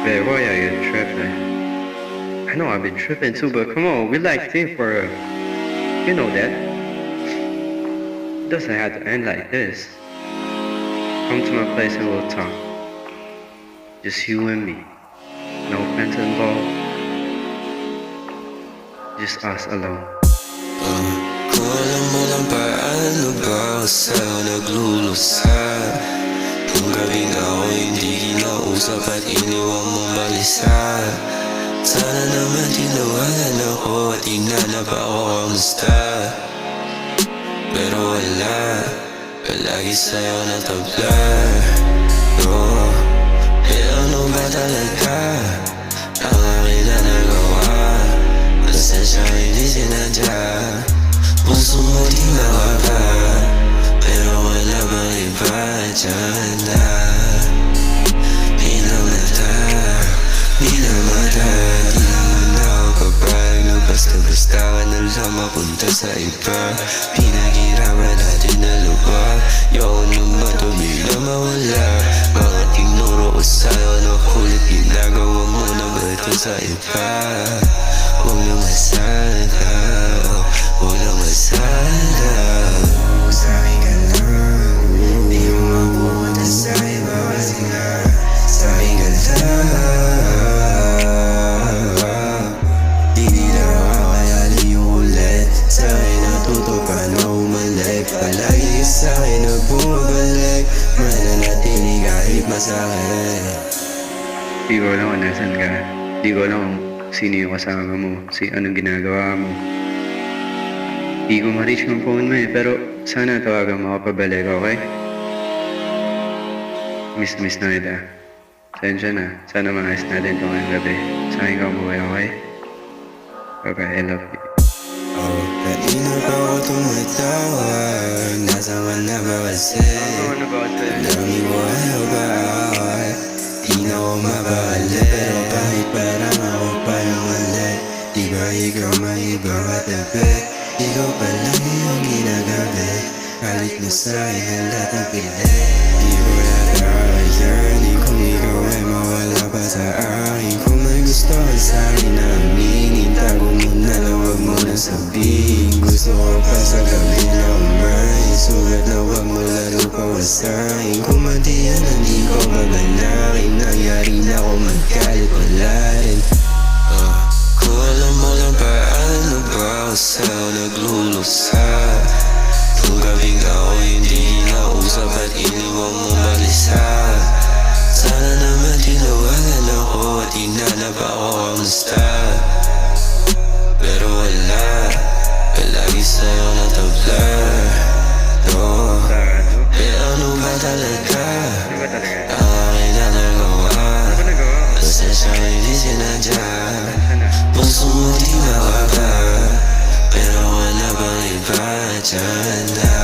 Babe, why are you tripping? I know I've been tripping too, but come on, we like thing for real. You know that. It doesn't have to end like this. Come to my place and we'll talk. Just you and me. No friends involved. Just us alone. Kung alam mo lang paano ba ako sa'yo naglulusa. Kung gabing ako hindi kinausap at iniwang mong balisa. Sana naman tinawagan ako at hinanap ako kamusta. Pero wala, palagi sa'yo natabla. Oh, ano ba talaga ang akin na nagawa? Pasensya hindi sinadya, puso mo di mawala. Pero wala bang iba dyan na minamata, minamata. Di naman ako kapag na basta-basta ka na lang mapunta sa iba. Pinaghirapan natin na lubag, yaw naman to bigla mawala. Mga tinuro ko sa'yo na kulit ginagawa mo na ba ito sa iba? Huwag naman sana, huwag naman sana. Sa'kin ka lang, di mo mapupunta sa iba kasi nga sa'kin ka lang. Hindi na kaya yung ulit, sa'kin natuto ka na umalik. Palagi ka sa'kin na bumabalik, mananatili kahit masakit. Di ko alam kung nasan ka. Di ko alam kung sino yung kasama mo, anong ginagawa mo. Di ko ma-reach yung phone mo pero sana tawagan mo ako pabalik, okay? Miss na kita. Sensya na. Sana maayos natin ito ngayong gabi. Sana ikaw umuwi, okay? Okay, I love you. Kanina pa ako tumatawag, nasa ka na ba kasi? Dami ko ayaw ba away, di na ako mabalik. Pero kahit parang ako pa yung mali, di ba ikaw may ibang katabi? Ikaw pa lang yung ginagabi, kalit mo sa'kin ang lahat ng pilit. Di ko natawayan kung ikaw ay mawala pa sa akin. Kung may gusto ka sa'kin na aminin, tago mo na lang, wag mo na sabihin. Gusto ko pa sa gabi na umain, sulat na wag mo laro pa wasain. Kung matiyan na di ko maganakin, nangyari na ako magkalit wala rin. Kung alam mo lang paano ba ako sa'yo naglulusa. Kung gabing ako hindi kinausap at iniwang mong balisa. Sana naman tinawagan ako at hinanap ako kamusta. Pero wala, palagi sa'yo natabla. Oh, ano ba talaga ang akin na nagawa? Pasensya hindi sinadya, puso mo di mawala. Pero wala bang iba dyan na